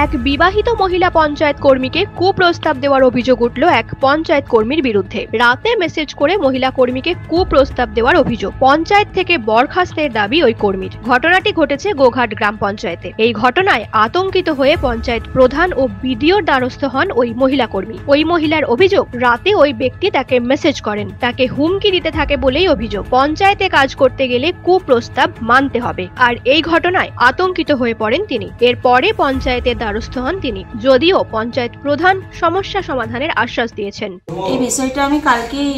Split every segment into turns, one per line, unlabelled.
এক বিবাহিত মহিলা পঞ্চায়েত কর্মীকে কুপ্রস্তাব দেওয়ার অভিযোগ উঠল এক পঞ্চায়েত কর্মীর বিরুদ্ধে। রাতে মেসেজ করে মহিলা কর্মীকে কুপ্রস্তাব দেওয়ার অভিযোগ। পঞ্চায়েত থেকে বরখাস্তের দাবি ওই কর্মীর। ঘটনাটি ঘটেছে গোঘাট গ্রাম পঞ্চায়েতে। এই ঘটনায় আতঙ্কিত হয়ে পঞ্চায়েত প্রধান ও বিডিওর দ্বারস্থ হন ওই মহিলা কর্মী। ওই মহিলার অভিযোগ, রাতে ওই ব্যক্তি তাকে মেসেজ করেন, তাকে হুমকি দিতে থাকে বলেই অভিযোগ। পঞ্চায়েতে কাজ করতে গেলে কুপ্রস্তাব মানতে হবে। আর এই ঘটনায় আতঙ্কিত হয়ে পড়েন তিনি। এরপরে পঞ্চায়েতের দ্বারস্থ হন তিনি, যদিও পঞ্চায়েত প্রধান সমস্যা সমাধানের আশ্বাস দিয়েছেন।
এই বিষয়টা আমি কালকেই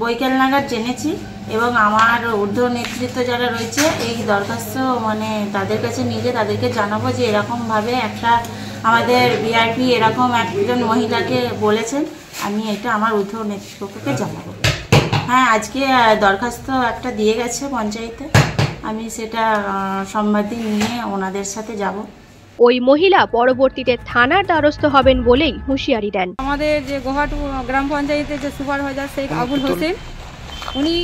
বৈকাল নাগাদ জেনেছি এবং আমার ঊর্ধ্ব নেতৃত্ব যারা রয়েছে এই দরখাস্ত তাদের কাছে নিয়ে তাদেরকে জানাবো যে এরকম ভাবে একটা আমাদের বিআরপি এরকম একজন মহিলাকে বলেছেন। আমি এটা আমার ঊর্ধ্ব নেতৃত্বকে জানাবো। হ্যাঁ, আজকে দরখাস্ত একটা দিয়ে গেছে পঞ্চায়েতে। আমি সেটা সোমবার দিন নিয়ে ওনাদের সাথে যাব।
ওই মহিলা পরবর্তীতে থানার দ্বারস্থ হবেন বলেই হুঁশিয়ারি দেন।
আমাদের যে গোঘাট গ্রাম পঞ্চায়েতের যে সুপারভাইজার শেখ আবুল হোসেন, উনি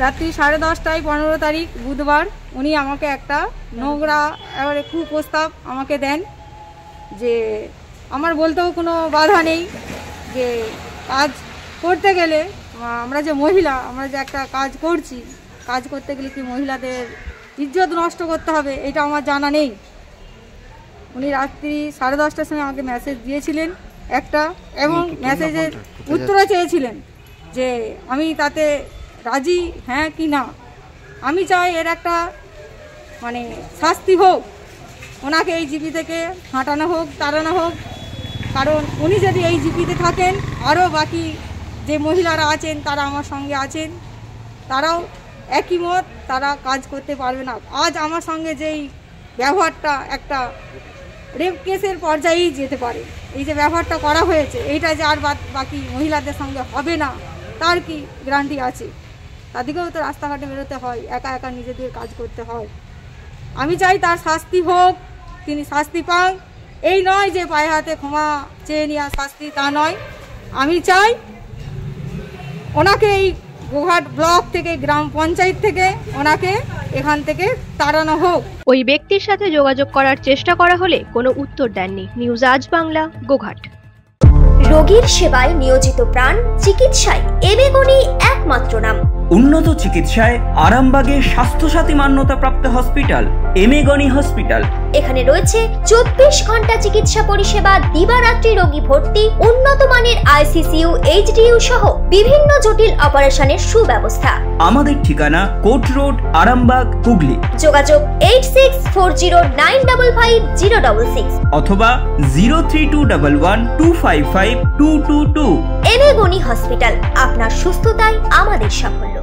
রাত্রি 10:30টায় 15 তারিখ বুধবার উনি আমাকে একটা নোংরা এবারে কুপ্রস্তাব আমাকে দেন যে আমার বলতেও কোনো বাধা নেই, যে কাজ করতে গেলে আমরা যে মহিলা, আমরা যে একটা কাজ করছি, কাজ করতে গেলে কি মহিলাদের ইজ্জত নষ্ট করতে হবে এটা আমার জানা নেই। উনি রাত্রি 10:30টার সময় আমাকে মেসেজ দিয়েছিলেন একটা, এবং মেসেজের উত্তরও চেয়েছিলেন যে আমি তাতে রাজি হ্যাঁ কি না। আমি চাই এর একটা শাস্তি হোক, ওনাকে এই জিপি থেকে হাঁটানো হোক, তাড়ানো হোক। কারণ উনি যদি এই জিপিতে থাকেন, আরও বাকি যে মহিলারা আছেন তারা আমার সঙ্গে আছেন, তারাও একই মত, তারা কাজ করতে পারবে না। আজ আমার সঙ্গে যেই ব্যবহারটা একটা রেপ কেসের পর্যায়েই যেতে পারে, এই যে ব্যবহারটা করা হয়েছে এইটা যে আর বাকি মহিলাদের সঙ্গে হবে না তার কি গ্যারান্টি আছে? তাদেরকেও তো রাস্তাঘাটে বেরোতে হয়, একা একা নিজেদের কাজ করতে হয়। আমি চাই তার শাস্তি হোক, তিনি শাস্তি পান। এই নয় যে পায়ে হাতে ক্ষমা চেয়ে নেওয়া শাস্তি, তা নয়। আমি চাই ওনাকে এই গোঘাট ব্লক থেকে, গ্রাম পঞ্চায়েত থেকে ওনাকে এখান থেকে তাড়ানো হোক।
ওই ব্যক্তির সাথে যোগাযোগ করার চেষ্টা করা হলে কোনো উত্তর দেননি। নিউজ আজ বাংলা, গোঘাট।
রোগীর সেবায় নিয়োজিত প্রাণ, চিকিৎসায় এবেগুনি একমাত্র নাম।
উন্নত চিকিৎসায় আরামবাগে স্বাস্থ্যসাথী মান্যতাপ্রাপ্ত হসপিটাল এমেগনি হসপিটাল।
এখানে রয়েছে 24 ঘন্টা চিকিৎসা পরিষেবা, দিবারাত্রি রোগী ভর্তি, উন্নত মানের আইসিসিইউ, এইচডিইউ সহ বিভিন্ন জটিল অপারেশনের সুব্যবস্থা।
আমাদের ঠিকানা কোট রোড, আরামবাগ, হুগলি।
যোগাযোগ 8640955066
অথবা 03211255222।
এমেগনি হসপিটাল, আপনার সুস্থতাই আমাদের সাফল্য।